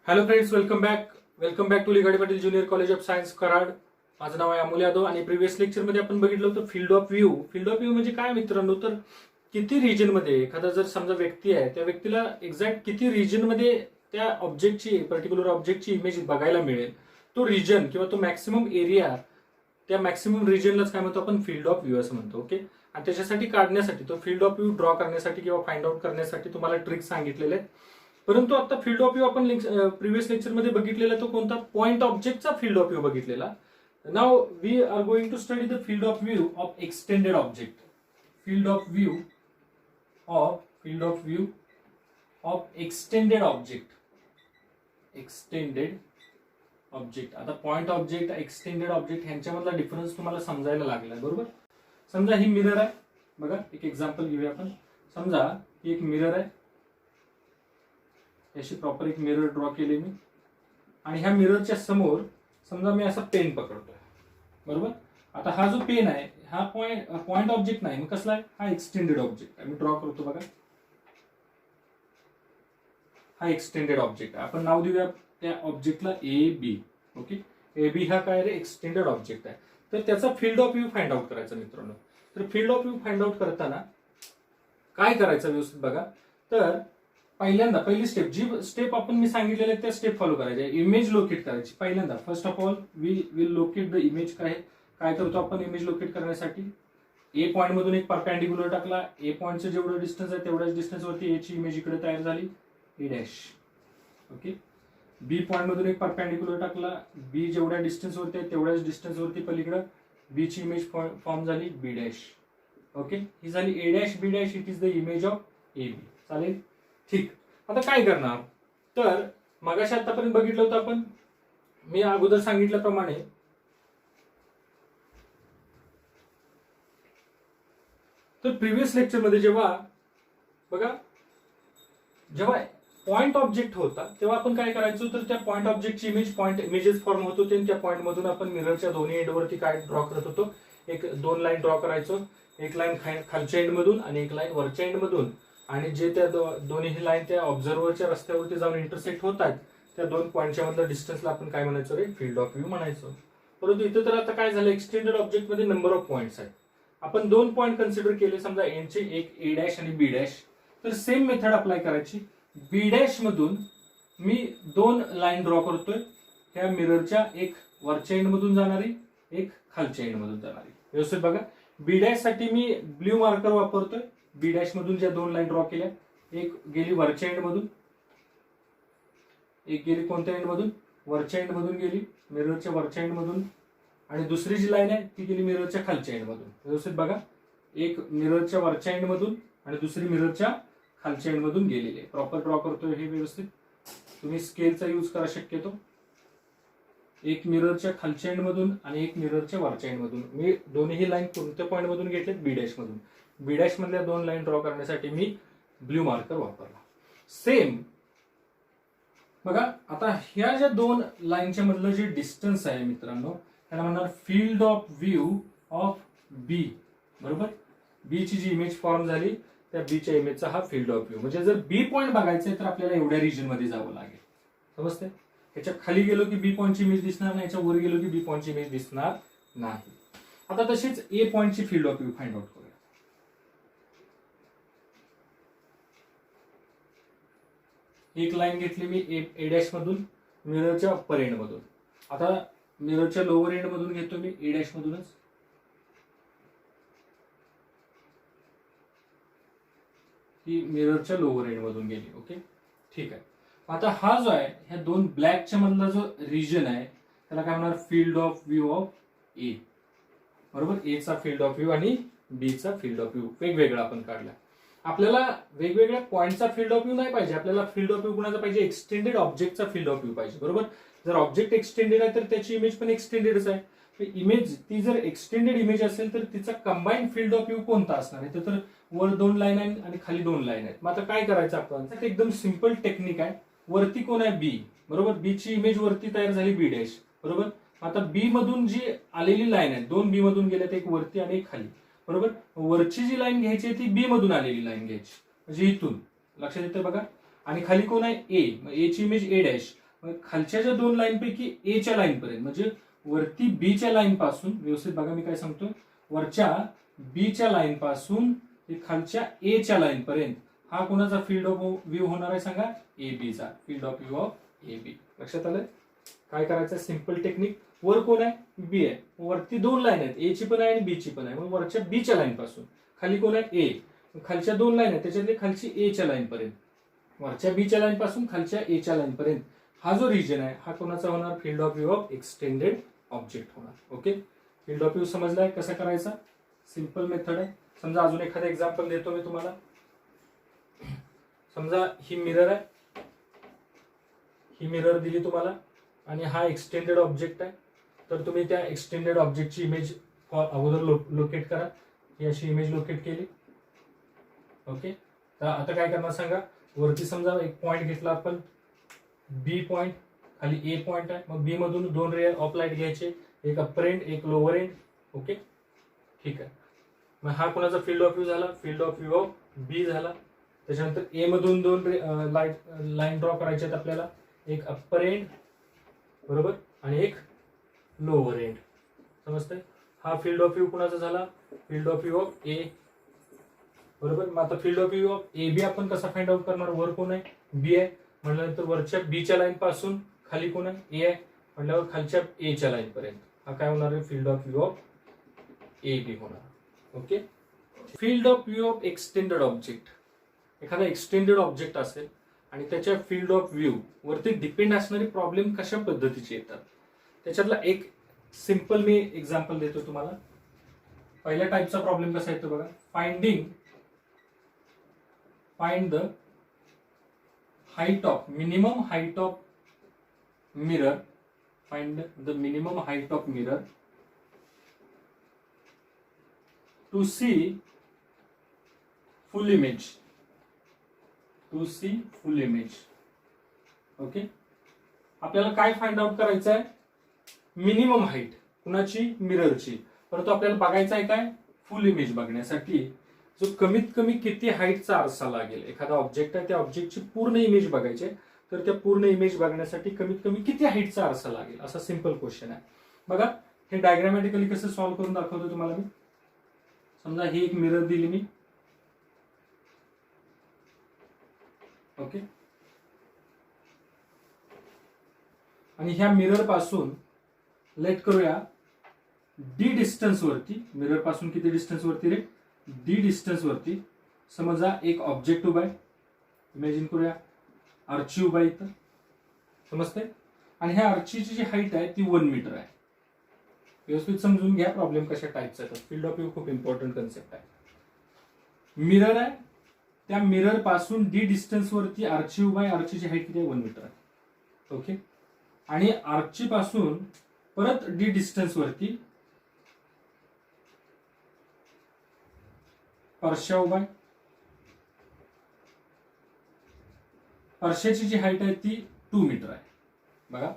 Hello friends, welcome back to Ligadi Patil junior college of science Karad. माझं नाव आहे अमोल यादव आणि प्रिव्हियस लेक्चरमध्ये आपण बघितलं होतं फील्ड ऑफ व्ह्यू म्हणजे काय मित्रांनो, तर किती रिजन मध्ये एखादा जर समजा व्यक्ती आहे, त्या व्यक्तीला एक्झॅक्ट किती रिजन मध्ये त्या ऑब्जेक्टची पर्टिक्युलर ऑब्जेक्टची इमेज बघायला मिळेल, तो रिजन किंवा तो मॅक्सिमम एरिया, त्या मॅक्सिमम रिजनलाच काय म्हणतो आपण फील्ड ऑफ व्ह्यू असं म्हणतो. ओके, आणि त्याच्यासाठी काढण्यासाठी तो फील्ड ऑफ व्ह्यू ड्रॉ करण्यासाठी किंवा फाइंड आउट करण्यासाठी तुम्हाला ट्रिक सांगितलेले आहेत. परंतु आता फील्ड ऑफ व्ह्यू आपण प्रिव्हियस लेक्चरमध्ये बघितलेला तो कोणता पॉइंट ऑब्जेक्टचा फील्ड ऑफ व्ह्यू बघितलेला. Now we are going to study the field of view of extended object. Field of view of extended object. आता पॉइंट ऑब्जेक्ट, एक्सटेंडेड ऑब्जेक्ट ह्यांच्यामधला difference तुम्हाला समजायला लागला, बरोबर. समजा ही मिरर आहे, बघा एक एक्झाम्पल घेऊया आपण. समजा ही एक मिरर आहे, याची प्रॉपर एक मिरर ड्रॉ केली मी, आणि ह्या मिररच्या समोर समजा मी असा पेन पकडतोय, बरोबर. आता हा जो पेन आहे हा पॉइंट ऑब्जेक्ट नाही, मग कसला आहे, हा एक्सटेंडेड ऑब्जेक्ट आहे. मी ड्रॉ करतो बघा, हा एक्सटेंडेड ऑब्जेक्ट आहे. आपण नाव देऊया त्या ऑब्जेक्टला A B. Okay, A B हा काय रे, एक्सटेंडेड ऑब्जेक्ट आहे. तर त्याचा field of view find out करायचा मित्रांनो. तर field of view find out करताना काय करायचं व्यवस्थित बघा. तर पहिली स्टेप, जी स्टेप आपण मी सांगितलेले त्या स्टेप फॉलो करायच्या. इमेज लोकेट करायची. पहिल्यांदा first of all we will locate the image. काय करतो आपण इमेज लोकेट करण्यासाठी, ए पॉइंट मधून एक परपेंडिक्युलर टाकला, ए पॉइंटचं जेवढं डिस्टन्स आहे तेवढ्याच डिस्टन्स वरती एची इमेज इकडे तयार झाली, A dash. Okay, B point मधून एक परपेंडिक्युलर टाकला, बी जेवढ्या डिस्टन्स वरती आहे तेवढ्याच डिस्टन्स वरती पलीकडे बी ची इमेज फॉर्म झाली, बी डॅश. ओके, ही झाली A dash B dash. It is the image of A B. चालेल, ठीक. आता काय करणार, तर मगाशी आतापर्यंत बघितलं होतं आपण, मी अगोदर सांगितल्याप्रमाणे तर प्रिव्हियस लेक्चरमध्ये जेव्हा पॉइंट ऑब्जेक्ट होता तेव्हा आपण काय करायचो, तर त्या पॉइंट ऑब्जेक्टची इमेजेस फॉर्म होत होते, आणि त्या पॉइंट मधून आपण मिररच्या दोन्ही एंडवरती काय ड्रॉ करत होतो, दोन लाईन ड्रॉ करायचो. एक लाईन खालच्या एंड मधून आणि एक लाईन वरच्या एंड मधून, आणि जे त्या दोन्ही लाईन त्या ऑब्झर्व्हरच्या रस्त्यावरती जाऊन इंटरसेक्ट होतात त्या दोन पॉईंटच्या मधल्या डिस्टन्सला आपण काय म्हणायचो रे, फील्ड ऑफ व्ह्यू म्हणायचो. परंतु इथं तर आता काय झालं, एक्सटेंडेड ऑब्जेक्ट मध्ये नंबर ऑफ पॉइंट्स आहेत. आपण दोन पॉइंट कन्सिडर केले, समजा एंडचे, एक ए डॅश आणि बी डॅश. तर सेम मेथड अप्लाय करायची. बी डॅश मधून मी दोन लाईन ड्रॉ करतोय, त्या मिररच्या एक वरच्या एंड मधून जाणारी, एक खालच्या एंड मधून जाणारी. व्यवस्थित बघा, बी डॅश साठी मी ब्ल्यू मार्कर वापरतोय. बी डॅश मधून ज्या दोन लाईन ड्रॉ केल्या, एक गेली वरच्या एंड मधून, एक गेली कोणत्या एंड मधून, वरच्या एंड मधून गेली, मिररच्या वरच्या एंड मधून, आणि दुसरी जी लाईन आहे ती गेली मिररच्या खालच्या एंड मधून. व्यवस्थित बघा, एक मिररच्या वरच्या एंड मधून आणि दुसरी मिररच्या खालच्या एंड मधून गेलेली आहे. प्रॉपर ड्रॉ करतोय हे व्यवस्थित. तुम्ही स्केलचा यूज करा शक्यतो. एक मिररच्या खालच्या एंड मधून आणि एक मिररच्या वरच्या एंड मधून. मी दोन्ही लाईन कोणत्या पॉईंट मधून घेतलेत, बी डॅश मधून. बी डॅश मधल्या दोन लाईन ड्रॉ करण्यासाठी मी ब्ल्यू मार्कर वापरला. सेम बघा, आता ह्या ज्या दोन लाईनच्या मधलं जे डिस्टन्स आहे मित्रांनो, त्याला म्हणणार फील्ड ऑफ व्ह्यू ऑफ बी. बरोबर, बी ची जी इमेज फॉर्म झाली त्या बीच्या इमेजचा हा फील्ड ऑफ व्ह्यू. म्हणजे जर बी पॉईंट बघायचंय तर आपल्याला एवढ्या रिजन मध्ये जावं लागेल. समजते, ह्याच्या खाली गेलो की बी पॉईंटची इमेज दिसणार नाही, ह्याच्या वर गेलो की बी पॉईंटची इमेज दिसणार नाही. आता तशीच ए पॉईंटची field of view find out करूया. एक लाईन घेतली मी ए डॅश मधून, मिररच्या अप्पर एंड मधून. आता मिररच्या लोअर एंड मधून घेतो मी ए डॅश मधूनच. ही मिररच्या लोअर एंड मधून गेली. ओके, ठीक आहे. आता हा जो आहे, ह्या दोन ब्लॅकच्या मधला जो रिजन आहे त्याला काय म्हणणार, field of view of A. बरोबर, ए चा फील्ड ऑफ व्ह्यू आणि बी चा फील्ड ऑफ व्ह्यू वेगवेगळा आपण काढला. आपल्याला वेगवेगळ्या पॉईंटचा फील्ड ऑफ व्ह्यू नाही पाहिजे, आपल्याला फील्ड ऑफ व्ह्यू कुणाचा पाहिजे, एक्सटेंडेड ऑब्जेक्टचा फील्ड ऑफ व्ह्यू पाहिजे. बरोबर, जर ऑब्जेक्ट एक्सटेंडेड आहे तर त्याची इमेज पण एक्सटेंडेडच आहे. इमेज ती जर एक्सटेंडेड इमेज असेल तर तिचा कंबाईंड फील्ड ऑफ व्ह्यू कोणता असणार आहे, तर वर दोन लाईन आहेत आणि खाली दोन लाईन आहेत. मग आता काय करायचं आपण, एकदम सिंपल टेक्निक आहे. वरती कोण आहे, बी. बरोबर, बी ची इमेज वरती तयार झाली, बी डॅश. बरोबर, आता बी मधून जी आलेली लाईन आहे, दोन बी मधून गेल्यात, एक वरती आणि एक खाली. बरोबर, वरची जी लाईन घ्यायची आहे ती बी मधून आलेली लाईन घ्यायची, म्हणजे इथून लक्षात येतं बघा. आणि खाली कोण आहे, ए. ए ची इमेज ए डॅश. मग खालच्या ज्या दोन लाईन पैकी ए च्या लाईन पर्यंत, म्हणजे वरती बी च्या लाईन पासून, व्यवस्थित बघा मी काय सांगतोय, वरच्या बी च्या लाईन पासून ते खालच्या ए च्या लाईन पर्यंत हा कोणाचा फील्ड ऑफ व्ह्यू होणार आहे सांगा, ए बी चा field of view of A B. लक्षात आलं? काय करायचं, सिंपल टेक्निक. वर कोण आहे, बी आहे, वरती दोन लाईन आहेत, ए ची पण आहे आणि बी ची पण आहे. मग वरच्या बी च्या लाईन पासून खाली कोण आहे, ए, खालच्या दोन लाईन आहेत त्याच्यातली खालची ए च्या लाईन पर्यंत, वरच्या बी च्या लाईन पासून खालच्या ए च्या लाईन पर्यंत हा जो रिजन आहे हा कोणाचा होणार, field of view of extended object होणार. ओके, फील्ड ऑफ व्ह्यू समजलाय कसा करायचा, सिंपल मेथड आहे. समजा अजून एखादं एक्झाम्पल देतो मी तुम्हाला. समजा ही मिरर आहे, ही मिरर दिली तुम्हाला आणि हा एक्सटेंडेड ऑब्जेक्ट आहे. तर तुम्ही त्या एक्सटेंडेड ऑब्जेक्टची इमेज अगोदर लोकेट करा. ही अशी इमेज लोकेट केली. ओके, तर आता काय करणार सांगा, वरती समजा एक पॉइंट घेतला आपण बी पॉइंट, खाली ए पॉइंट आहे. मग बी मधून दोन रे ऑफ लाईट घ्यायचे, एक अप्पर एंड एक लोअर एंड. ओके, ठीक आहे. मग हा कोणाचा फील्ड ऑफ व्ह्यू झाला, फील्ड ऑफ व्ह्यू ऑफ बी झाला. त्याच्यानंतर ए मधून दोन लाईन ड्रॉ करायचे आहेत आपल्याला, एक अप्पर एंड बरोबर आणि एक लोअर एंड. समजतंय? हा फील्ड ऑफ व्ह्यू कोणाचा झाला, field of view of A बरोबर. मग आता field of view of A B आपण कसा फाइंड आउट करणार, वर कोण आहे, बी आहे म्हटल्यानंतर वरच्या बी च्या लाईन पासून खाली कोण आहे, ए आहे म्हटल्यावर खालच्या ए च्या लाईन पर्यंत हा काय होणार आहे, field of view of A B होणार. Okay, field of view of extended object. एखादा एक्सटेंडेड ऑब्जेक्ट असेल आणि त्याच्या फील्ड ऑफ व्ह्यू वरती डिपेंड असणारे प्रॉब्लेम कशा पद्धतीचे येतात, त्याच्यातला एक सिंपल मी एक्झाम्पल देतो तुम्हाला. पहिल्या टाईपचा प्रॉब्लेम कसा येतो बघा, find the height of minimum height of mirror, find the minimum height of mirror to see full image, to see full image. Okay, आपल्याला काय फाइंड आउट करायचं आहे, मिनिमम हाईट कुणाची, मिररची. परंतु आपल्याला बघायचं आहे काय, फुल इमेज बघण्यासाठी जो कमीत कमी किती हाईटचा आरसा लागेल. एखादा ऑब्जेक्ट आहे, त्या ऑब्जेक्टची पूर्ण इमेज बघायची आहे, तर त्या पूर्ण इमेज बघण्यासाठी कमीत कमी किती हाईटचा आरसा लागेल, असा सिंपल क्वेश्चन आहे. बघा, हे डायग्रामॅटिकली कसं सॉल्व्ह करून दाखवतो तुम्हाला मी. समजा ही एक मिरर दिली मी. ओके, आणि ह्या मिरर पासून लेट करूया डी डिस्टन्स वरती, मिरर पासून किती डिस्टन्स वरती रे, डी डिस्टन्स वरती समजा एक ऑब्जेक्ट उभा आहे. इमॅजिन करूया आर्ची उभा आहे इथं, समजते. आणि ह्या आर्चीची जी हाईट आहे ती 1 मीटर आहे. व्यवस्थित समजून घ्या प्रॉब्लेम कशा टाईपचा आहे. फील्ड ऑफ व्ह्यू खूप इम्पॉर्टंट कन्सेप्ट आहे. मिरर आहे, त्या मिरर पासून डी डिस्टन्स वरती आर्ची उभा आहे, आर्चीची हाईट किती आहे, 1 मीटर आहे. ओके, आणि आर्ची पासून परत डी डिस्टन्स वरती परशा उभा आहे. परशाची जी हाईट आहे ती 2 मीटर आहे. बघा,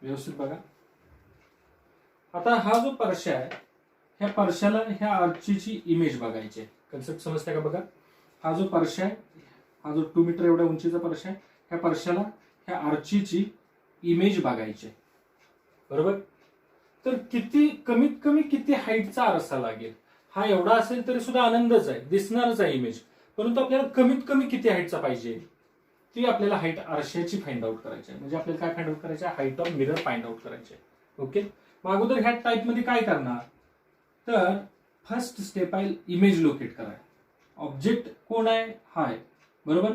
व्यवस्थित बघा. आता हा जो परशा आहे, ह्या परशाला ह्या आर्चीची इमेज बघायची आहे. कन्सेप्ट समजते का बघा. हा जो परशा आहे, हा जो 2 मीटर एवढ्या उंचीचा परशा आहे, ह्या परशाला ह्या आर्चीची इमेज बघायची आहे बरोबर. तर किती कमीत कमी किती हाईटचा आरसा लागेल, हा एवढा असेल तरी सुद्धा आनंदच आहे, दिसणारच आहे इमेज. परंतु आपल्याला कमीत कमी किती हाईटचा पाहिजे, ती आपल्याला हाईट आरशाची फाइंड आउट करायची आहे. म्हणजे आपल्याला काय फाइंड आउट करायचं आहे, height of mirror find out करायची आहे. ओके, मग अगोदर ह्या टाईप मध्ये काय करणार, तर फर्स्ट स्टेप आहे इमेज लोकेट करायला. ऑब्जेक्ट कोण आहे, हा आहे बरोबर.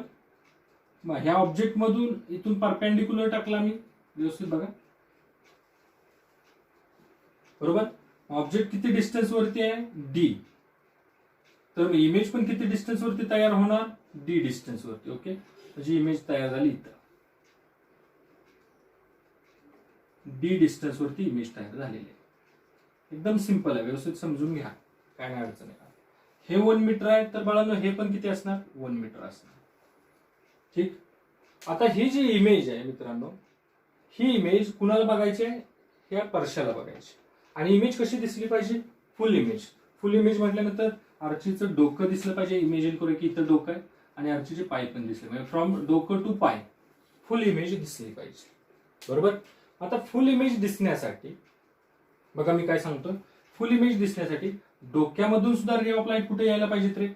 मग ह्या ऑब्जेक्ट मधून इथून परपेंडिक्युलर टाकला मी, व्यवस्थित बघा बरोबर. ऑब्जेक्ट किती डिस्टन्स वरती आहे, डी. तर इमेज पण किती डिस्टन्स वरती तयार होणार, डी डिस्टन्स वरती. ओके, म्हणजे इमेज तयार झाली इथं, डी डिस्टन्स वरती इमेज तयार झालेली आहे. एकदम सिंपल आहे, व्यवस्थित समजून घ्या, काय नाही अडचण आहे. हे 1 मीटर आहे, तर बाळांनो हे पण किती असणार, 1 मीटर असणार. ठीक, आता ही जी इमेज आहे मित्रांनो, ही इमेज कुणाला बघायची आहे, ह्या परशाला बघायची. आणि इमेज कशी दिसली पाहिजे, फुल इमेज. फुल इमेज म्हटल्यानंतर आर्चीचं डोकं दिसलं पाहिजे. इमेजिन करू की इथं डोकं आहे आणि आर्चीचे पाय पण दिसले, म्हणजे फ्रॉम डोकं टू पाय फुल इमेज दिसली पाहिजे. बरोबर. आता फुल इमेज दिसण्यासाठी बघा मी काय सांगतो, फुल इमेज दिसण्यासाठी डोक्यामधून सुद्धा रे ऑफ लाईट कुठे यायला पाहिजेत रे,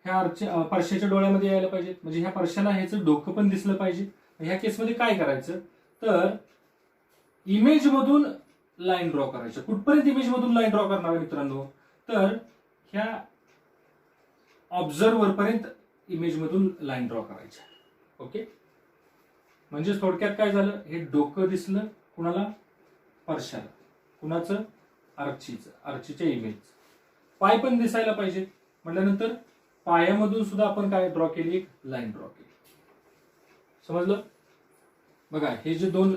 ह्या परशाच्या डोळ्यामध्ये यायला पाहिजेत. म्हणजे ह्या परशाला ह्याचं डोकं पण दिसलं पाहिजे. ह्या केसमध्ये काय करायचं तर इमेज मधून लाईन ड्रॉ करायचं. कुठपर्यंत इमेज मधून लाईन ड्रॉ करणार आहे मित्रांनो, तर ह्या ऑब्झर्वर पर्यंत इमेज मधून लाईन ड्रॉ करायच्या. ओके. म्हणजे थोडक्यात काय झालं, हे डोकं दिसलं कुणाला, परशाला. कुणाचं, आर्चीच्या इमेज. पाय पण दिसायला पाहिजे म्हटल्यानंतर पायामधून सुद्धा आपण काय ड्रॉ केली, एक लाईन ड्रॉ केली. समजलं. बघा हे जे दोन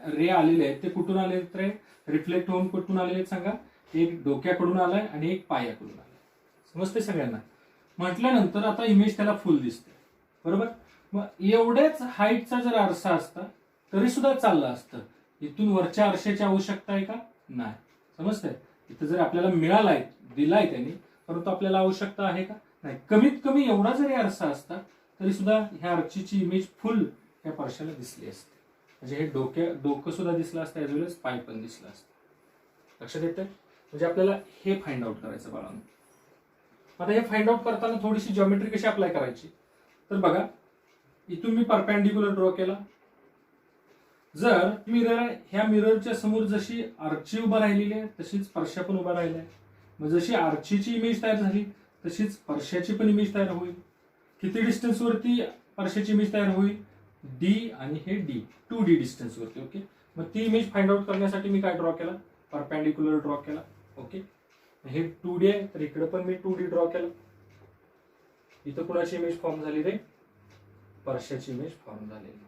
रे आलेले आहेत ते कुठून आले रे, रिफ्लेक्ट होऊन कुठून आलेले आहेत सांगा, एक डोक्याकडून आलाय आणि एक पायाकडून आलाय. समजते सगळ्यांना. म्हटल्यानंतर आता इमेज त्याला फुल दिसते. बरोबर. मग एवढ्याच हाईटचा जर आरसा असता तरी सुद्धा चाललं असतं. इथून वरच्या आरशाची आवश्यकता आहे का, नाही. समजतंय. इथं जर आपल्याला मिळालाय, दिलाय त्यांनी, परंतु आपल्याला आवश्यकता आहे का, नाही. कमीत कमी एवढा जरी आरसा असता तरी सुद्धा ह्या आर्चीची इमेज फुल या परशाला दिसली असते. म्हणजे हे डोकं सुद्धा दिसलं असतं, ॲज वेल एज पाय पण दिसलं असतं. लक्षात येतंय. म्हणजे आपल्याला हे फाइंड आउट करायचं बाळांनो. आता हे फाइंड आउट करताना थोडीशी जॉमेट्री कशी अप्लाय करायची, तर बघा इथून मी परपेंडिक्युलर ड्रॉ केला. जर मिरर आहे, ह्या मिररच्या समोर जशी आर्ची उभा राहिलेली आहे तशीच परशा पण उभा राहिला आहे. मग जशी आर्चीची इमेज तयार झाली तशीच परशाची पण इमेज तयार होईल. किती डिस्टन्स वरती परशाची इमेज तयार होईल, डी आणि हे डी, 2D डिस्टन्स वरती. ओके. मग ती इमेज फाइंड आउट करण्यासाठी मी काय ड्रॉ केला, परपेंडिक्युलर ड्रॉ केला. ओके. हे 2D आहे तर इकडे पण मी 2D ड्रॉ केला. इथं कुणाची इमेज फॉर्म झाली रे, परशाची इमेज फॉर्म झालेली.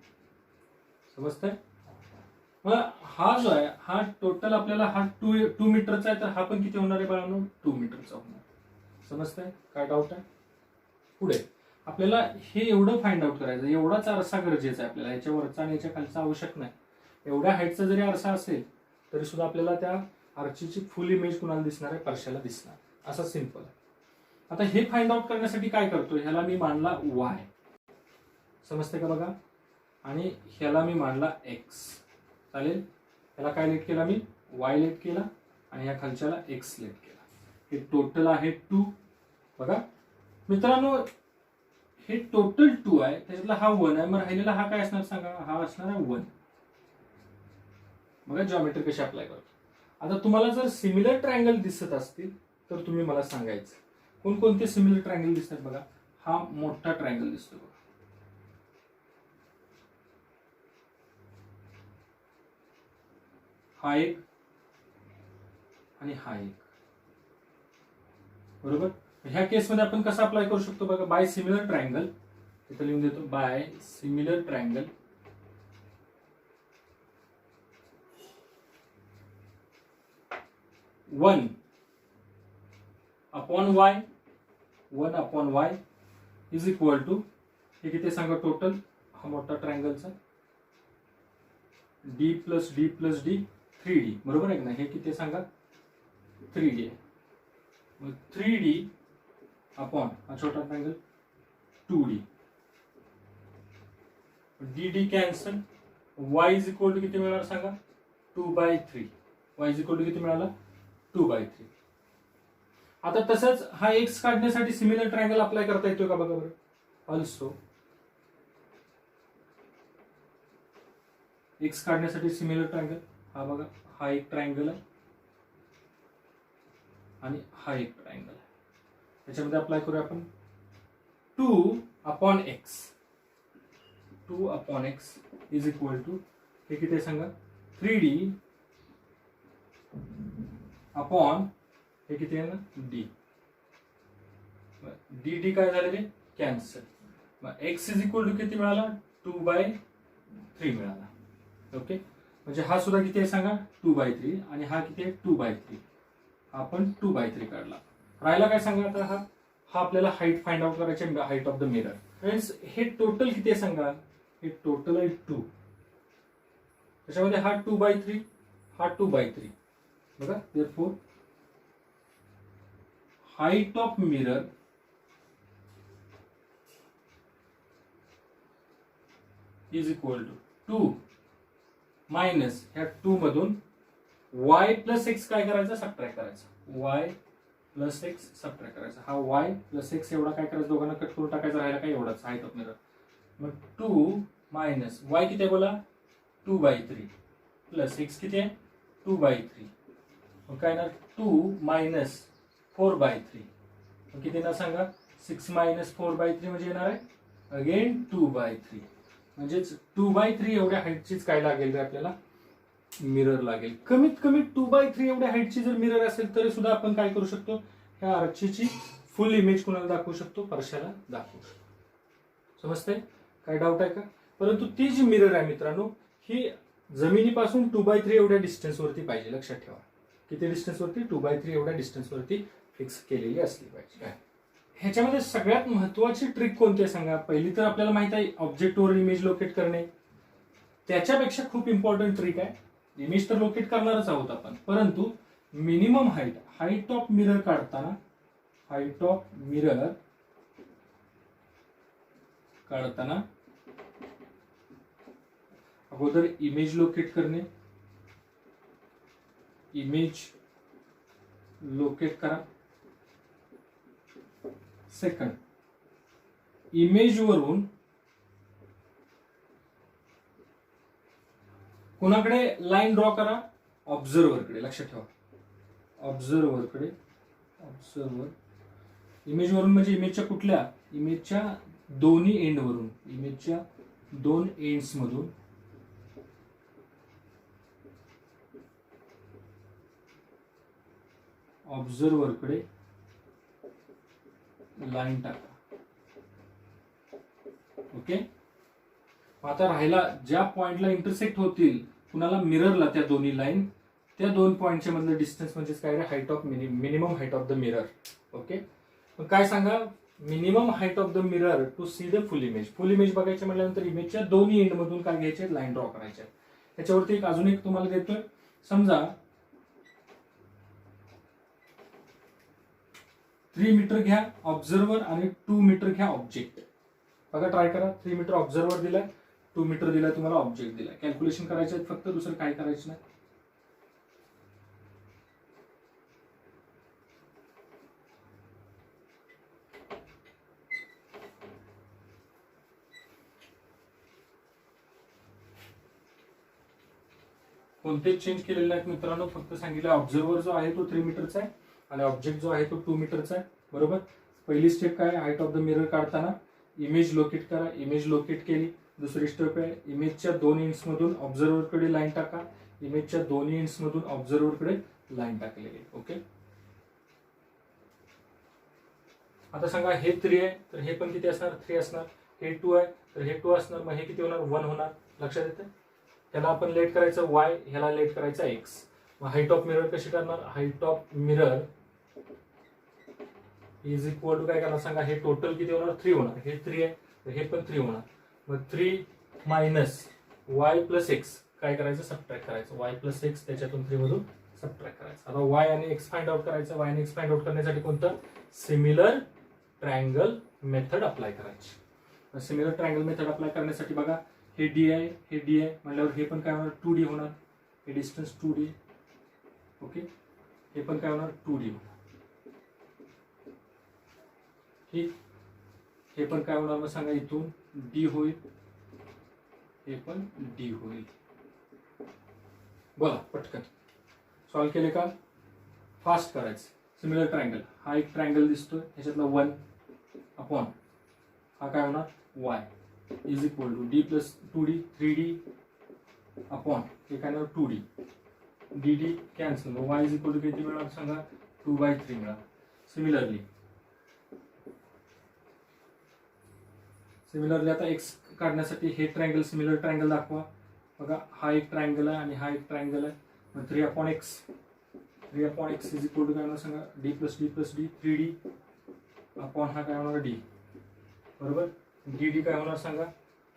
समजतंय. मग हा जो आहे हा टोटल आपल्याला हा 2 मीटरचा आहे, तर हा पण किती होणार आहे बाळांनो, 2 मीटरचा होणार. समजतंय. काय डाऊट आहे. पुढे आपल्याला हे एवढं फाइंड आउट करायचं, एवढाच आरसा गरजेचा आहे आपल्याला. याच्या वरचा आणि याच्या खालचा आवश्यक नाही. एवढ्या हाईटचा जरी आरसा असेल तरी सुद्धा आपल्याला त्या आर्चीची फुल इमेज कुणाला दिसणार आहे, परशाला दिसणार. असा सिंपल आहे. आता हे फाइंड आउट करण्यासाठी काय करतो, ह्याला मी मानला वाय. समजते का बघा. आणि ह्याला मी मानला एक्स. चालेल. ह्याला काय लेट केला मी, वाय लेट केला आणि ह्या खालच्याला एक्स लेट केला. हे टोटल आहे 2. बघा मित्रांनो हे टोटल 2 आहे, त्याच्यातला हा 1 आहे. मग राहिलेला हा काय असणार सांगा, हा असणार आहे 1. बघा जॉमेट्री कशी अप्लाय करतो. आता तुम्हाला जर सिमिलर ट्रायंगल दिसत असतील तर तुम्ही मला सांगायचं. कोणकोणते सिमिलर ट्रायंगल दिसतात बघा. हा मोठा ट्रायंगल दिसतो बघा. हा एक आणि हा एक. बरोबर. ह्या केसमध्ये आपण कसं अप्लाय करू शकतो बघा, बाय सिमिलर ट्रायंगल. इथं लिहून देतो, by similar triangle one upon Y is equal to, हे किती सांगा टोटल, हा मोठा ट्रायंगलचा D plus D plus D 3D. बरोबर आहे ना. हे किती सांगा 3D आहे. मग 3D अपॉन हा छोटा triangle 2D. D D cancel. y is equal to किती मिळणार सांगा 2/3. y इज इक्वल टू किती मिळाला 2/3. आता तसंच हा एक्स काढण्यासाठी सिमिलर ट्रायंगल अप्लाय करता येतो का बघा बरं. ऑल्सो एक्स काढण्यासाठी सिमिलर ट्रायंगल हा बघा, हा एक ट्रायंगल आहे आणि हा एक ट्रायंगल आहे. त्याच्यामध्ये अप्लाय करूया आपण 2/x. 2/x is equal to हे किती आहे सांगा 3D अपॉन हे किती आहे ना डी. डी डी काय झालेले कॅन्सल. मग एक्स इज इक्वल टू किती मिळाला 2/3 मिळाला. ओके. म्हणजे हा सुद्धा किती आहे सांगा 2/3 आणि हा किती आहे 2/3. आपण 2/3 काढला. राहिला काय सांगा आता हा आपल्याला हाईट फाइंड आउट करायची, height of the mirror. Friends हे टोटल किती आहे सांगा, हे टोटल आहे 2. त्याच्यामध्ये हा 2/3 हा 2/3. बघा therefore height of mirror is equal to 2 minus ह्या 2 मधून y प्लस एक्स काय करायचं, सबट्रॅक्ट करायचं. y प्लस एक्स सबट्रॅक्ट करायचा. हा y प्लस एक्स एवढा काय करायचं, दोघांना कट करून टाकायचं, राहिला काय एवढाच हाईट ऑफ मिरर. मग 2 मायनस y किती आहे बोला, 2/3 प्लस एक्स किती आहे, 2/3. मग काय ना 2 मायनस 4/3 किती येणार सांगा, 6 मायनस 4/3 म्हणजे येणार आहे अगेन 2/3. म्हणजेच 2/3 एवढ्या हाईटचीच काय लागेल रे आपल्याला, मिरर लागेल. कमीत कमी 2/3 एवढ्या हाईटची जर मिरर असेल तरी सुद्धा आपण काय करू शकतो, ह्या आर्चीची फुल इमेज कुणाला दाखवू शकतो, परशाला दाखवू शकतो. समजतंय, काय डाऊट आहे का. परंतु ती जी मिरर आहे मित्रांनो, ही जमिनीपासून 2/3 एवढ्या डिस्टन्स वरती पाहिजे. लक्षात ठेवा, किती डिस्टन्स वरती, 2/3 एवढ्या डिस्टन्स वरती फिक्स केलेली असली पाहिजे. ह्याच्यामध्ये सगळ्यात महत्वाची ट्रिक कोणती आहे सांगा. पहिली तर आपल्याला माहित आहे ऑब्जेक्टवर इमेज लोकेट करणे. त्याच्यापेक्षा खूप इम्पॉर्टंट ट्रिक आहे, इमेज तर लोकेट करणारच आहोत आपण, परंतु मिनिमम हाईट ऑफ मिरर काढताना, हाईट ऑफ मिरर काढताना अगोदर इमेज लोकेट करणे. इमेज लोकेट करा. सेकंड, इमेज वरून कुणाकडे लाईन ड्रॉ करा, ऑब्झर्व्हरकडे. लक्षात ठेवा, ऑब्झर्व्हरकडे. ऑब्झर्व्हर इमेज वरून म्हणजे इमेजच्या कुठल्या, इमेजच्या दोन्ही एंड वरून, इमेजच्या 2 एंड्स मधून ऑब्झर्व्हरकडे लाईन टाका. ओके. आता राहिला ज्या पॉइंटला इंटरसेक्ट होतील कुणाला, मिररला, त्या दोन्ही लाईन, त्या 2 पॉइंटच्या मधलं डिस्टन्स म्हणजे काय, height of minimum height of the mirror. Okay. मग काय सांगा, minimum height of the mirror to see the full image. Full image बघायचे म्हटल्यानंतर इमेजच्या दोन्ही एंड मधून काय घ्यायचे, लाईन ड्रॉ करायचे. त्याच्यावरती एक अजून एक तुम्हाला देतोय. समजा 3 मीटर घ्या ऑब्झर्व्हर आणि 2 मीटर घ्या ऑब्जेक्ट. बघा, ट्राय करा. 3 मीटर ऑब्झर्व्हर दिलाय, 2 मीटर दिलाय, तुम्हाला ऑब्जेक्ट दिलाय. कॅल्क्युलेशन करायचे फक्त, दुसरं काय करायचं नाही. कोणतेच चेंज केलेले नाहीत मित्रांनो, फक्त सांगितलं ऑब्झर्व्हर जो आहे तो 3 मीटरचा आहे आणि ऑब्जेक्ट जो आहे तो 2 मीटरचा आहे. बरोबर. पहिली स्टेप काय, हाईट ऑफ द मिरर काढताना इमेज लोकेट करा. इमेज लोकेट केली. दुसरी स्टेप आहे, इमेजच्या 2 एंड्स मधून ऑब्झर्व्हरकडे लाईन टाका. इमेजच्या दोन्ही एंड्स मधून ऑब्झर्व्हरकडे लाईन टाकलेली. ओके. आता सांगा, हे 3 आहे तर हे पण किती असणार, 3 असणार. हे 2 आहे तर हे 2 असणार. मग हे किती होणार, 1 होणार. लक्षात येतं. ह्याला आपण लेट करायचं y, ह्याला लेट करायचं x. मग हाईट ऑफ मिरर कशी करणार, height of mirror is equal to काय करणार सांगा, हे टोटल किती होणार, 3 होणार. हे 3 आहे तर हे पण 3 होणार. मग 3 मायनस y प्लस एक्स काय करायचं, सबट्रॅक्ट करायचं. y प्लस एक्स त्याच्यातून 3 मधून सबट्रॅक्ट करायचं. आता y आणि x फाइंड आउट करायचं. y आणि x फाइंड आउट करण्यासाठी कोणतं, सिमिलर ट्रायंगल मेथड अप्लाय करायची. सिमिलर ट्रायंगल मेथड अप्लाय करण्यासाठी बघा, हे d आहे, हे d आहे म्हटल्यावर हे पण काय होणार, 2d होणार. हे डिस्टन्स 2d. ओके. हे पण काय होणार, 2d होणार. ठीक. हे पण काय होणार मग सांगा, इथून d होईल, हे पण d होईल. बोला पटकन. सॉल्व्ह केले का, फास्ट करायचं. सिमिलर ट्रायंगल, हा एक ट्रायंगल दिसतोय, ह्याच्यातला 1 अपॉन हा काय होणार, y is equal to d plus 2d, 3d upon हे काय होणार 2d, dd कॅन्सल. मग y इज इक्वल टू किती मिळणार सांगा, 2/3 मिळणार. सिमिलरली आता x काढण्यासाठी हे ट्रायंगल, सिमिलर ट्रायंगल दाखवा. बघा, हा एक ट्रायंगल आहे आणि हा एक ट्रायंगल आहे. मग 3/x इज इक्वल टू काय होणार सांगा, d plus d 3d upon हा काय होणार d. बरोबर. dd काय होणार सांगा,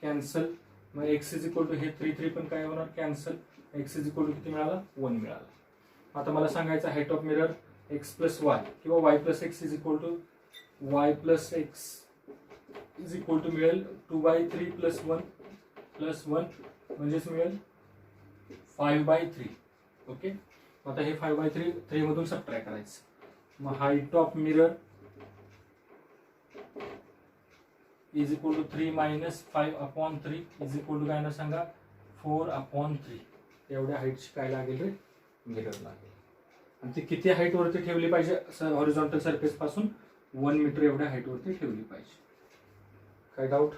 कॅन्सल. मग x इज इक्वल टू हे 3 पण काय होणार, cancel. x is equal to किती मिळाला, 1 मिळाला. आता मला सांगायचं height of mirror x plus y किंवा y plus x is equal to y plus x is equal to मिळेल 2/3 प्लस 1 +1 म्हणजेच मिळेल 5/3. ओके, आता हे 5/3 मधून सबट्रॅक्ट करायचं. मग height of mirror is equal to 3 - 5/3 is equal to काय ना सांगा 4/3. एवढ्या हाईटची काय लागेल रे, मिरर लागेल. आणि ती किती हाईट वरती ठेवली पाहिजे, हॉरिझॉन्टल सरफेस पासून 1 मीटर एवढ्या हाईट वरती ठेवली पाहिजे. काय डाऊट?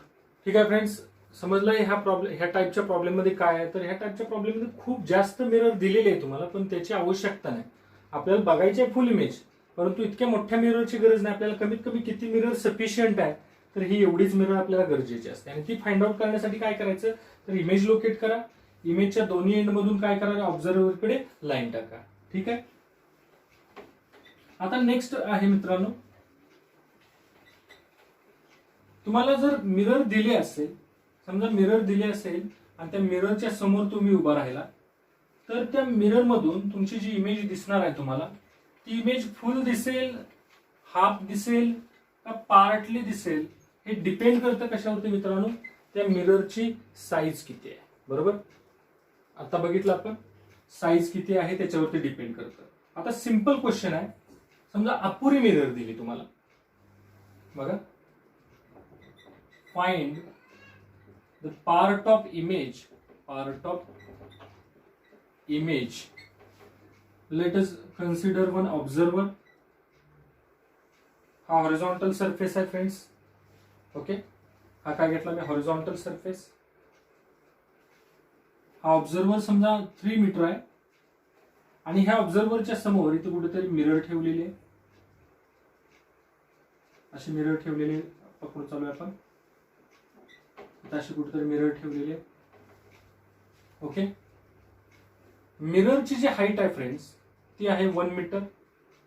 ठीक आहे फ्रेंड्स, समजलं ह्या टाईपच्या प्रॉब्लेम मध्ये काय आहे. तर ह्या टाईपच्या प्रॉब्लेम मध्ये खूप जास्त मिरर दिलेले आहे तुम्हाला, पण त्याची आवश्यकता नाही. आपल्याला बघायचे फुल इमेज, परंतु इतक्या मोठ्या मिररची गरज नाही. आपल्याला कमीत कमी किती मिरर सफिशियंट आहे, तर ही एवढीच मिरर आपल्याला गरजेची असते. आणि ती फाइंड आउट करण्यासाठी काय करायचं, तर इमेज लोकेट करा. इमेजच्या दोन्ही एंड मधून काय करा, ऑब्झर्व्हरकडे लाईन टाका. ठीक आहे. आता नेक्स्ट आहे मित्रांनो, तुम्हाला जर मिरर दिले असेल, समजा मिरर दिले असेल आणि त्या मिररच्या समोर तुम्ही उभा राहिला, तर त्या मिरर मधून तुमची जी इमेज दिसणार आहे तुम्हाला, ती इमेज फुल दिसेल, हाफ दिसेल का पार्टली दिसेल, हे डिपेंड करतं कशावरती मित्रांनो, त्या मिररची साईज किती आहे. बरोबर, आता बघितलं आपण, साईज किती आहे त्याच्यावरती डिपेंड करतं. आता सिंपल क्वेश्चन आहे, समजा अपुरी मिरर दिली तुम्हाला, बघा, find the part of image, let us consider one observer. हा हॉरिझॉन्टल सरफेस आहे फ्रेंड्स. ओके, हा काय घेतला मी, हॉरिझॉन्टल सरफेस. हा ऑब्झर्वर समजा 3 मीटर आहे आणि ह्या ऑब्झर्वरच्या समोर इथे कुठेतरी मिरर ठेवलेली आहे. अशी मिरर ठेवलेली पकडून चालू आहे आपण, अशी कुठेतरी मिरर ठेवलेली आहे. ओके, मिररची जी हाईट आहे फ्रेंड्स, ती आहे 1 मीटर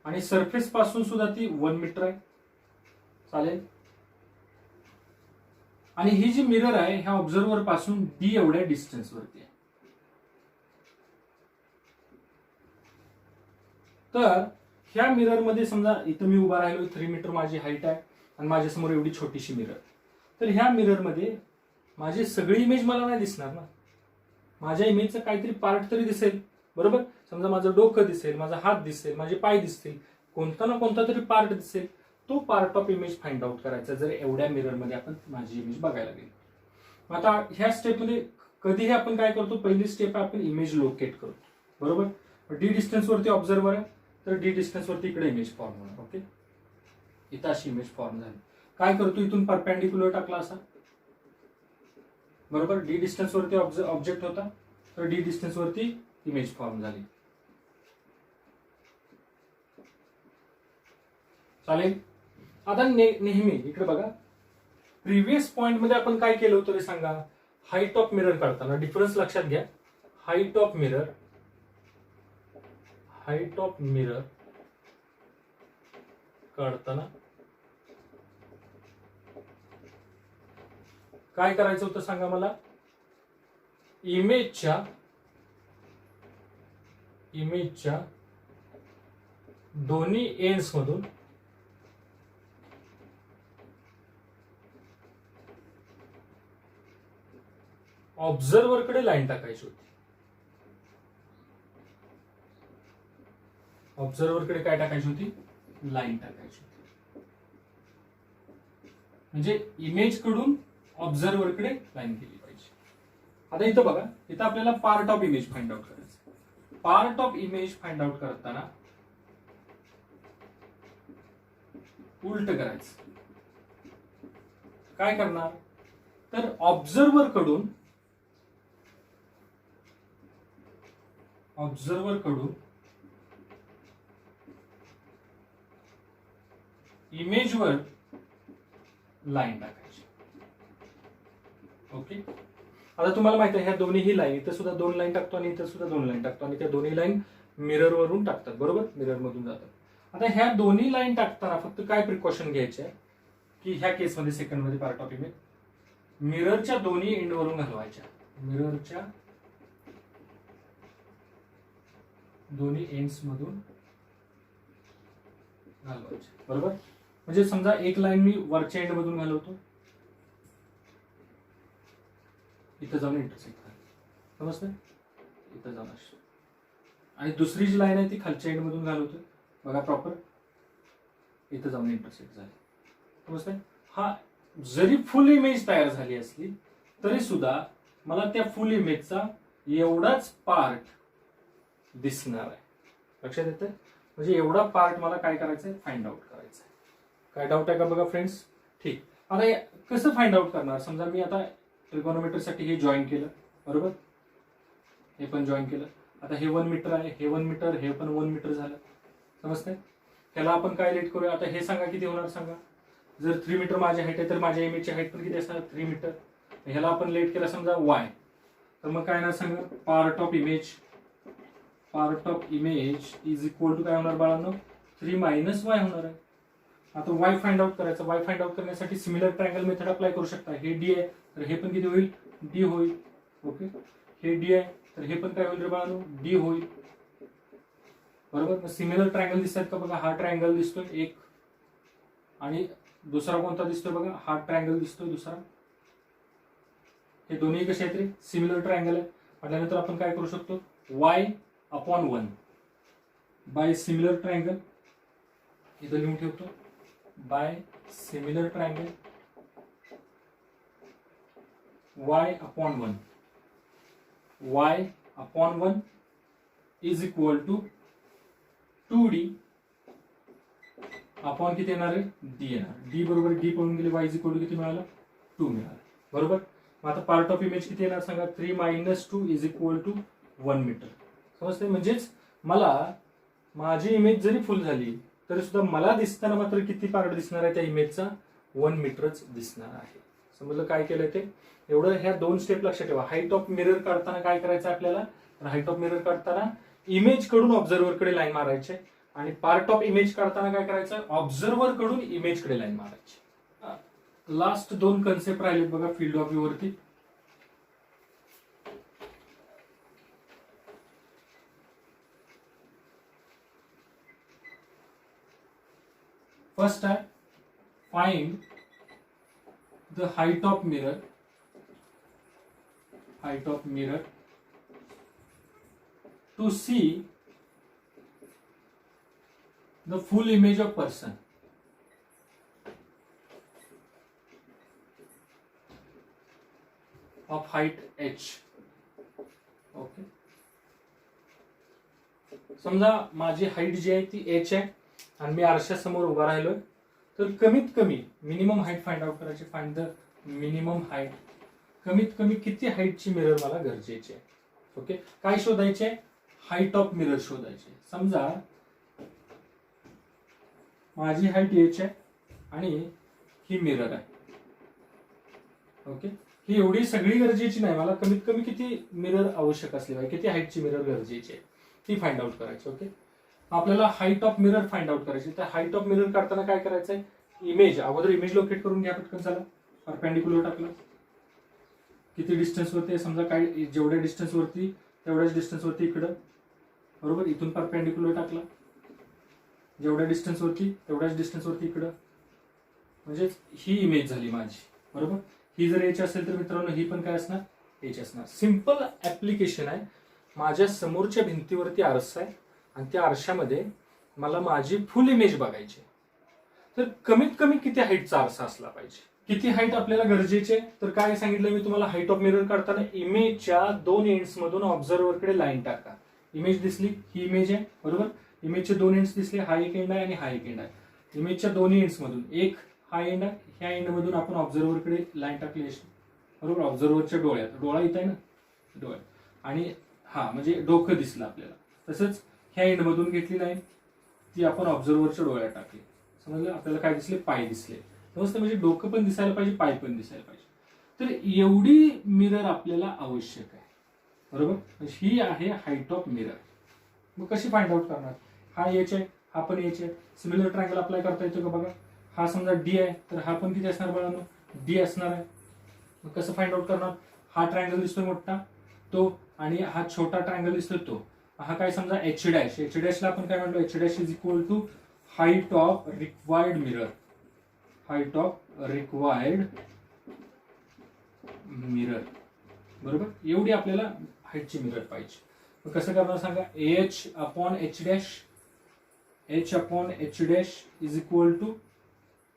आणि सरफेस पासून सुद्धा ती 1 मीटर आहे. चालेल. आणि ही जी मिरर आहे ह्या ऑब्झर्वर पासून D एवढ्या डिस्टन्स वरती आहे. तर ह्या मिरर मध्ये समजा इथं मी उभा राहिलो, 3 मीटर माझी हाईट आहे आणि माझ्यासमोर एवढी छोटीशी मिरर. तर ह्या मिरर मध्ये माझी सगळी इमेज मला नाही दिसणार ना, माझ्या इमेजचं काहीतरी पार्ट तरी दिसेल. बरोबर, समजा माझं डोकं दिसेल, माझा हात दिसेल, माझे पाय दिसतील, कोणता ना कोणता तरी पार्ट दिसेल. तो part of image find out करायचा जर एवढ्या मिरर मध्ये आपण माझी इमेज बघायला गेलो. आता ह्या स्टेप मध्ये कधीही आपण काय करतो, पहिली स्टेप आहे आपण इमेज लोकेट करतो. बरोबर, D डिस्टन्स वरती ऑब्झर्वर आहे, तर D डिस्टन्स वरती इकडे इमेज फॉर्म होणार. ओके, इथं अशी इमेज फॉर्म झाली. काय करतो, इथून परपेंडिक्युलर टाकला असा. बरोबर, D डिस्टन्स वरती ऑब्जेक्ट होता, तर D डिस्टन्स वरती इमेज फॉर्म झाली. चालेल. आता नेहमी इकडे बघा, प्रिव्हियस पॉइंट मध्ये आपण काय केलं होतं रे सांगा, हाईट ऑफ मिरर काढताना डिफरन्स लक्षात घ्या. हाईट ऑफ मिरर काढताना काय करायचं होतं सांगा मला, इमेजच्या दोन्ही एंड्स मधून ऑब्झर्वर कडे लाईन टाकायची होती. ऑब्झर्वर कडे काय टाकायची होती, लाईन टाकायची होती. म्हणजे इमेज कडून ऑब्झर्वर कडे लाईन केली पाहिजे. आता इथं बघा, इथं आपल्याला part of image find out करायचं. Part of image find out करताना उलट करायचं. काय करणार, तर ऑब्झर्वर कडून इमेजवर लाईन टाकायची. ओके, आता तुम्हाला माहिती आहे ह्या दोन्ही लाईन, इथं सुद्धा 2 लाईन टाकतो आणि इथं सुद्धा 2 लाईन टाकतो आणि त्या दोन्ही लाईन मिरर वरून टाकतात. बरोबर, मिरर मधून जातात. आता ह्या दोन्ही लाईन टाकताना फक्त काय प्रिकॉशन घ्यायचे आहे की ह्या केसमध्ये सेकंड मध्ये पार्ट ऑफ इमेज मिररच्या दोन्ही एंड वरून घालवायच्या. मिररच्या दोन्ही एंड्स मधून घालवायचे. बरोबर, म्हणजे समजा एक लाईन मी वरच्या एंड मधून घालवतो, इथं जाऊन इंटरसेक्ट झालं, समजतं, इथं जाऊन अशी. आणि दुसरी जी लाईन आहे ती खालच्या एंडमधून घालवतोय बघा प्रॉपर, इथं जाऊन इंटरसेक्ट झाली, समजतंय. हा जरी फुल इमेज तयार झाली असली तरी सुद्धा मला त्या फुल इमेजचा एवढाच पार्ट दिसणार आहे. लक्षात येतं, म्हणजे एवढा पार्ट मला काय करायचंय, फाइंड आउट करायचं आहे. काय डाऊट आहे का बघा फ्रेंड्स? ठीक. आता कसं फाइंड आउट करणार? समजा मी आता ट्रिगोनोमेट्रीसाठी हे जॉईन केलं, बरोबर, हे पण जॉईन केलं. आता हे 1 मीटर आहे, हे 1 मीटर, हे पण 1 मीटर झालं, समजतंय. त्याला आपण काय लेट करूया, आता हे सांगा किती होणार सांगा. जर 3 मीटर माझी हाईट आहे तर माझ्या इमेजची हाईट पण किती असणार, 3 मीटर. ह्याला आपण लेट केला समजा वाय, तर मग काय ना सांगा, part of image is equal to काय होणार बाळांनो, 3 मायनस वाय होणार आहे. आता वाय फाइंड आउट करायचं. वाय फाइंड आउट करण्यासाठी सिमिलर ट्रायंगल मेथड अप्लाय करू शकता. हे डी आहे तर हे पण किती होईल, डी होईल. ओके, हे डी आहे तर हे पण काय होईल रे बाळांनो, डी होईल, बरोबर. सिमिलर ट्रायंगल दिसतात का बघा, हा ट्रायंगल दिसतोय एक, आणि दुसरा कोणता दिसतोय बघा, हा ट्रायंगल दिसतोय दुसरा. हे दोन्ही कसे आहेत रे, सिमिलर ट्रायंगल आहे. म्हटल्यानंतर आपण काय करू शकतो, y upon 1 by similar triangle, इथं लिहून ठेवतो, by similar triangle y upon 1 is equal to 2d upon किती येणार आहे, d येणार. d बरोबर d पळून गेले, y इज इक्वल टू किती मिळालं, 2 मिळालं, बरोबर. मग आता पार्ट ऑफ इमेज किती येणार सांगा, 3 minus 2 is equal to 1 metre, समजते. म्हणजेच मला माझी इमेज जरी फुल झाली तरी सुद्धा मला दिसताना मात्र किती पार्ट दिसणार आहे त्या इमेजचा, 1 मीटरच दिसणार आहे. समजलं काय केलंय ते? एवढं ह्या 2 स्टेप लक्षात ठेवा. हाईट ऑफ मिरर काढताना काय करायचं आपल्याला, तर हाईट ऑफ मिरर काढताना इमेज कडून ऑब्झर्वर कडे लाईन मारायचे, आणि पार्ट ऑफ इमेज काढताना काय करायचं, ऑब्झर्वर कडून इमेज कडे लाईन मारायची. लास्ट 2 कन्सेप्ट राहिलेत बघा फील्ड ऑफ व्ह्यू वरती. फर्स्ट आहे find the height of mirror to see the full image of person. Of height h. Okay, समजा माझी हाईट जी आहे ती h आहे आणि मी आरशासमोर उभा राहिलोय, तर कमीत कमी मिनिमम हाईट फाइंड आउट करायची. फाइंड द मिनिमम हाईट, कमीत कमी किती हाईटची मिरर मला गरजेची आहे. ओके, काय शोधायचे, हाईट ऑफ मिरर शोधायचे. समजा माझी हाईट h आहे आणि ही मिरर आहे. ओके, ही एवढी सगळी गरजेची नाही, मला कमीत कमी किती मिरर आवश्यक असले पाहिजे, किती हाईटची मिरर गरजेची आहे ती फाइंड आउट करायची. ओके, आपल्याला height of mirror find out करायची. तर हाईट ऑफ मिरर काढताना काय करायचंय, इमेज अगोदर इमेज लोकेट करून घ्या पटकन. चला, परपेंडिक्युलर टाकलं, किती डिस्टन्स वरती, समजा काय जेवढ्या डिस्टन्स वरती तेवढ्याच डिस्टन्स वरती इकडं, बरोबर. इथून परपेंडिक्युलर टाकला, जेवढ्या डिस्टन्स वरती तेवढ्याच डिस्टन्स वरती इकडं, म्हणजे ही इमेज झाली माझी, बरोबर. ही जर एच असेल तर मित्रांनो ही पण काय असणार, एच असणार. सिंपल ऍप्लिकेशन आहे. माझ्या समोरच्या भिंतीवरती आरसा आहे आणि त्या आरशामध्ये मला माझी फुल इमेज बघायची, तर कमीत कमी किती हाईटचा आरसा असला पाहिजे, किती हाईट आपल्याला गरजेची आहे. तर काय सांगितलं मी तुम्हाला, हाईट ऑफ मिरर काढताना इमेजच्या 2 एंड्स मधून ऑब्झर्वरकडे लाईन टाका. इमेज दिसली, ही इमेज आहे, बरोबर. इमेजचे 2 एंड्स दिसले, हा एक एंड आहे आणि हा एक एंड आहे. इमेजच्या दोन्ही एंड्स मधून एक हा एंड आहे, ह्या एंड मधून आपण ऑब्झर्वरकडे लाईन टाकली अशी, बरोबर. ऑब्झर्वरच्या डोळ्यात, डोळा इथं आहे ना, डोळ्यात, आणि हा म्हणजे डोकं दिसलं आपल्याला. तसंच ह्या एंड मधून घेतली लाईन, ती आपण ऑब्झर्वरच्या डोळ्यात टाकली. समजलं, आपल्याला काय दिसले, पाय दिसले. व्यवस्थित म्हणजे डोकं पण दिसायला पाहिजे, पाय पण दिसायला पाहिजे. तर एवढी मिरर आपल्याला आवश्यक आहे, बरोबर. ही आहे हाईट ऑफ मिरर. मग कशी फाइंड आउट करणार, हा एच आहे, हा पण एच आहे. सिमिलर ट्रायंगल अप्लाय करता येतो का बघा. हा समजा डी आहे तर हा पण किती असणार बाळांनो, डी असणार आहे. मग कसं फाइंड आउट करणार, हा ट्रायंगल दिसतोय मोठा तो, आणि हा छोटा ट्रायंगल दिसतोय तो. हा काय समजा एच डॅश, एच डॅशला आपण काय म्हणतो, H dash is equal to height of required mirror. Height of required mirror बरोबर, एवढी आपल्याला हाईटची मिरर पाहिजे. मग कसं करणार सांगा, H upon H dash, H upon H dash is equal to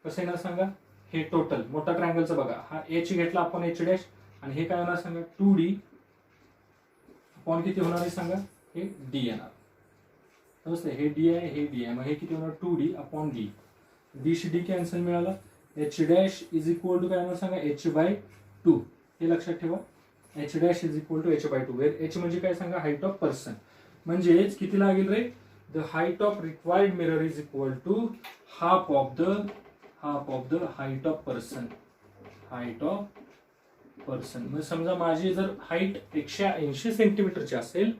कसं येणार सांगा, हे टोटल मोठा ट्रायंगलचं बघा, हा एच घेतला अपॉन एच डॅश, आणि हे काय होणार सांगा 2d अपॉन किती होणार आहे सांगा, हे डी येणार. समजतंय, हे डी आहे, हे डी आहे, मग हे किती होणार 2d अपॉन डी. डी शी डी कॅन्सल मिळाला. H dash is equal to काय होणार सांगा, h/2. हे लक्षात ठेवा, H dash is equal to h/2, where H म्हणजे काय सांगा, हाईट ऑफ पर्सन. म्हणजेच किती लागेल रे, the height of required mirror is equal to half of the height of person. Height of person म्हणजे समजा माझी जर हाईट 180 सेंटीमीटरची असेल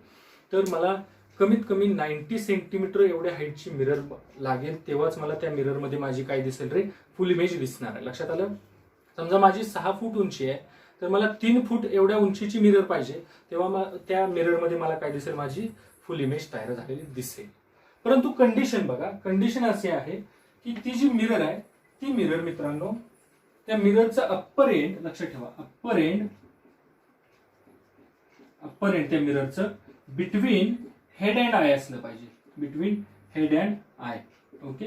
तर मला कमीत कमी 90 सेंटीमीटर एवढ्या हाईटची मिरर लागेल, तेव्हाच मला त्या मिररमध्ये माझी काय दिसेल रे, फुल इमेज दिसणार आहे. लक्षात आलं. समजा माझी 6 फूट उंची आहे तर मला 3 फूट एवढ्या उंचीची मिरर पाहिजे, तेव्हा त्या मिररमध्ये मला काय दिसेल, माझी फुल इमेज तयार झालेली दिसेल. परंतु कंडिशन बघा, कंडिशन अशी आहे की ती जी मिरर आहे ती मिरर मित्रांनो, त्या मिररचा अप्पर एंड लक्षात ठेवा, अप्पर एंड त्या मिररचं बिटवीन हेड अँड आय असलं पाहिजे, between head and I. Okay,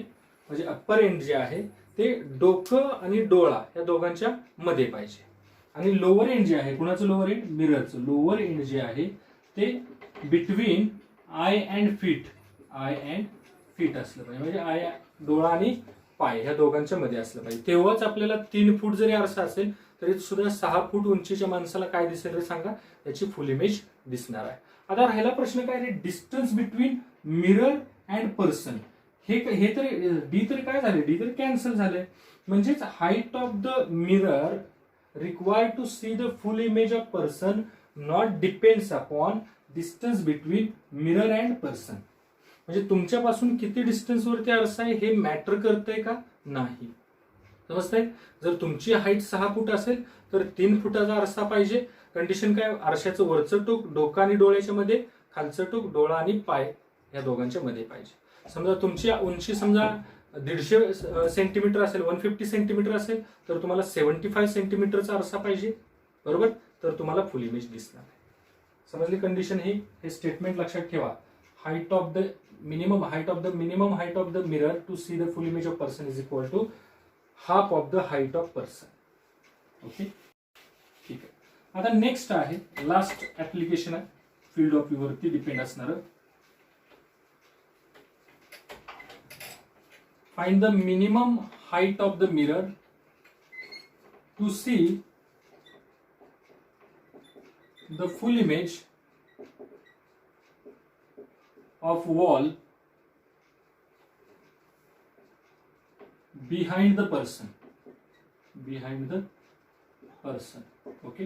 म्हणजे अप्पर एंड जे आहे ते डोकं आणि डोळा या दोघांच्या मध्ये पाहिजे, आणि लोअर एंड जे आहे, कुणाचं लोअर एंड, मिररचं लोअर एंड जे आहे ते बिटवीन आय अँड फीट असलं पाहिजे, म्हणजे आय डोळा आणि पाय ह्या दोघांच्या मध्ये असलं पाहिजे. तेव्हाच आपल्याला 3 फूट जरी आरसा असेल तरी सुद्धा 6 फूट उंचीच्या माणसाला काय दिसेल रे सांगा, याची फुल इमेज दिसणार आहे. आता राहिला प्रश्न काय रे, distance between mirror and person. हे तरी डी तरी काय झाले, डी तरी कॅन्सल झाले. म्हणजेच height of the mirror required to see the full image of person not depends upon distance between mirror and person. म्हणजे तुमच्यापासून किती डिस्टन्स वरती आरसा आहे हे मॅटर करतंय का, नाही. समजतंय. जर तुमची हाईट 6 फूट असेल तर 3 फुटाचा आरसा पाहिजे. कंडिशन काय, आरशाचं वरचं टोक डोका आणि डोळ्याच्या मध्ये, खालचं टोक डोळा आणि पाय या दोघांच्या मध्ये पाहिजे. समजा तुमची उंची समजा 150 सेंटीमीटर असेल, 150 सेंटीमीटर असेल तर तुम्हाला 75 सेंटीमीटरचा आरसा पाहिजे, बरोबर, तर तुम्हाला फुल इमेज दिसणार आहे. समजली कंडिशन. हे स्टेटमेंट लक्षात ठेवा. Height of the minimum height of the mirror to see the full image of person is equal to half of the height of person. Okay, ठीक आहे. आता नेक्स्ट आहे, लास्ट ऍप्लिकेशन आहे, फील्ड ऑफ व्ह्यू वरती depend असणार. Find the minimum height of the mirror to see the full image of wall behind the person. Okay,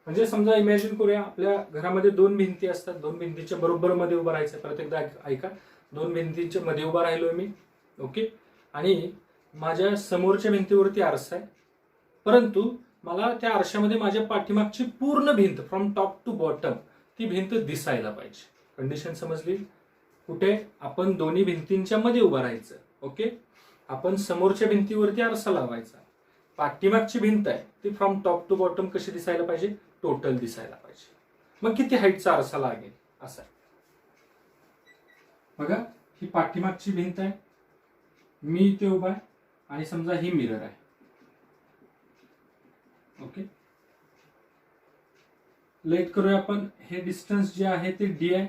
म्हणजे समजा imagine करूया आपल्या घरामध्ये 2 भिंती असतात, 2 भिंतीच्या बरोबर मध्ये उभं राहायचं. प्रत्येकदा ऐका, 2 भिंतींच्या मध्ये उभा राहिलोय मी. ओके, आणि माझ्या समोरच्या भिंतीवरती आरसा आहे, परंतु मला त्या आरशामध्ये माझ्या पाठीमागची पूर्ण भिंत फ्रॉम टॉप टू बॉटम ती भिंत दिसायला पाहिजे. कंडिशन समजली. कुठे, आपण दोन्ही भिंतींच्या मध्ये उभं राहायचं. ओके, आपण समोरच्या भिंतीवरती आरसा लावायचा, पाठीमागची भिंत आहे ती फ्रॉम टॉप टू बॉटम कशी दिसायला पाहिजे, टोटल दिसायला पाहिजे. मग किती हाईटचा आरसा लागेल असा बघा. ही पाठीमागची भिंत आहे, मी इथे उभा आहे, आणि समजा ही मिरर आहे. ओके, लेट करूया आपण. हे डिस्टन्स जे आहे ते डी आहे,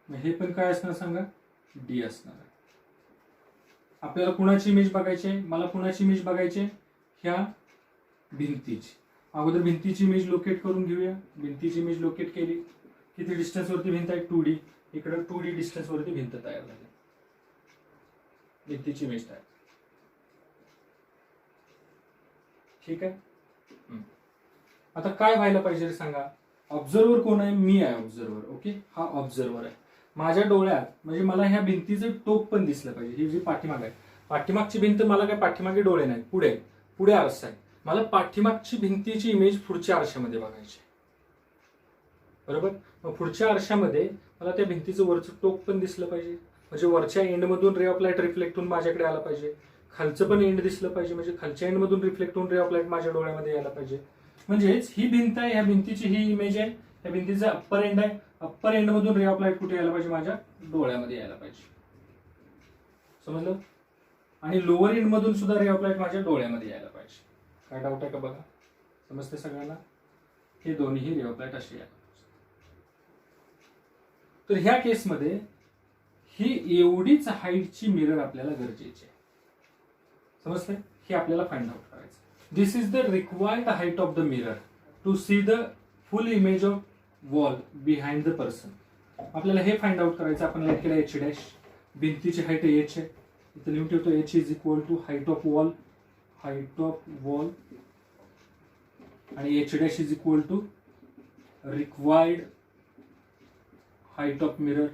हे पण काय असणार सांगा, डी असणार आहे. आपल्याला कुणाची इमेज बघायची आहे, मला कुणाची इमेज बघायची आहे, ह्या भिंतीची. अगोदर भिंतीची इमेज लोकेट करून घेऊया. भिंतीची इमेज लोकेट केली, किती डिस्टन्स वरती भिंत आहे, 2D. इकडे 2D डिस्टन्स वरती भिंत तयार झाली, भिंतीची इमेज तयार. ठीक आहे. आता काय व्हायला पाहिजे सांगा, ऑब्झर्वर कोण आहे, मी आहे ऑब्झर्वर. ओके, हा ऑब्झर्वर आहे. माझ्या डोळ्यात म्हणजे मला ह्या भिंतीचं टोक पण दिसलं पाहिजे. ही जी पाठीमाग आहे, पाठीमागची भिंत, मला काय पाठीमागे डोळे नाही, पुढे आरसा आहे. मला पाठीमागची भिंतीची इमेज पुढच्या आरशामध्ये बघायची, बरोबर. मग पुढच्या आरशामध्ये मला त्या भिंतीचं वरचं टोक पण दिसलं पाहिजे, म्हणजे वरच्या एंड मधून रे ऑफ लाईट रिफ्लेक्ट होऊन माझ्याकडे आला पाहिजे. खालचं पण एंड दिसलं पाहिजे, म्हणजे खालच्या एंड मधून रिफ्लेक्ट होऊन रे ऑफ लाईट माझ्या डोळ्यामध्ये यायला पाहिजे. म्हणजेच ही भिंत आहे, ह्या भिंतीची ही इमेज आहे, ह्या भिंतीचा अप्पर एंड आहे, अप्पर एंड मधून रे ऑफ लाईट कुठे यायला पाहिजे, माझ्या डोळ्यामध्ये यायला पाहिजे. समजलं? आणि लोअर एंड मधून सुद्धा रे ऑफ लाईट माझ्या डोळ्यामध्ये यायला पाहिजे. काय डाऊट आहे का बघा? समजते सगळ्यांना? हे दोन्ही रे ऑफ लाईट असे यायला. तर ह्या केसमध्ये ही एवढीच हाईटची मिरर आपल्याला गरजेची आहे. समजते? हे आपल्याला फाइंड आउट करायचं. This is the required height of the mirror to see the full image of wall behind the person. आपल्याला हे फाइंड आउट करायचं. आपण लाईट केलं एच डॅश, भिंतीची हाईट एच आहे, इथं लिहून ठेवतो H is equal to height of wall, height of wall, आणि H dash is equal to required height of mirror,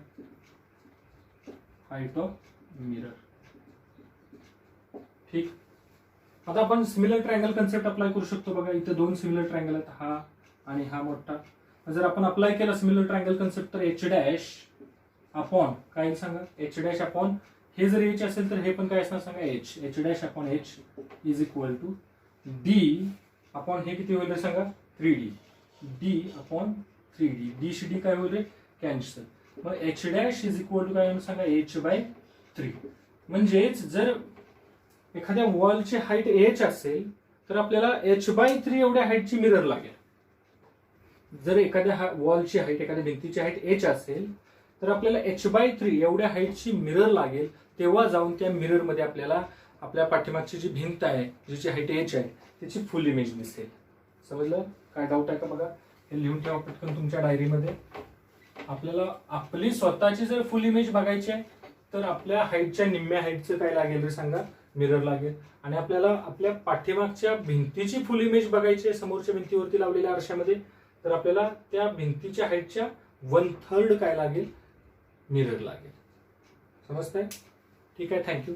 height of mirror. ठीक. आता आपण सिमिलर ट्रायंगल कन्सेप्ट अप्लाय करू शकतो. बघा इथे दोन सिमिलर ट्रायंगल आहेत, हा आणि हा मोठा. जर आपण अप्लाय केला सिमिलर ट्रायंगल कन्सेप्ट तर एच डॅश अपॉन काय सांगा, एच डॅश अपॉन हे जर एच असेल तर हे पण काय असणार सांगा, H. H dash upon H is equal to D upon हे किती होईल सांगा, 3D. D upon 3D. D शी डी काय होईल, कॅन्सल. मग H dash is equal to काय होईल सांगा, h/3. म्हणजेच जर एखाद्या वॉलची हाईट एच असेल तर आपल्याला h/3 एवढ्या हाईटची मिरर लागेल. जर एखाद्या वॉलची हाईट, एखाद्या भिंतीची हाईट एच असेल तर आपल्याला h/3 एवढ्या हाईटची मिरर लागेल. तेव्हा जाऊन त्या मिरर मध्ये आपल्याला आपल्या पाठीमागची जी भिंत आहे, जिची हाईट एच आहे, त्याची फुल इमेज दिसेल. समजलं? काय डाऊट आहे का बघा? हे लिहून ठेवा पटकन तुमच्या डायरीमध्ये. आपल्याला आपली स्वतःची जर फुल इमेज बघायची आहे तर आपल्या हाईटच्या निम्म्या हाईटचं काय लागेल रे सांगा, मिरर लागेल. आणि आपल्याला आपल्या पाठीमागच्या भिंतीची फुल इमेज बघायची आहे समोरच्या भिंतीवरती लावलेल्या आरशामध्ये, तर आपल्याला त्या भिंतीच्या हाईटच्या 1/3 काय लागेल, मिरर लागेल. समजतंय? ठीक आहे, थँक्यू.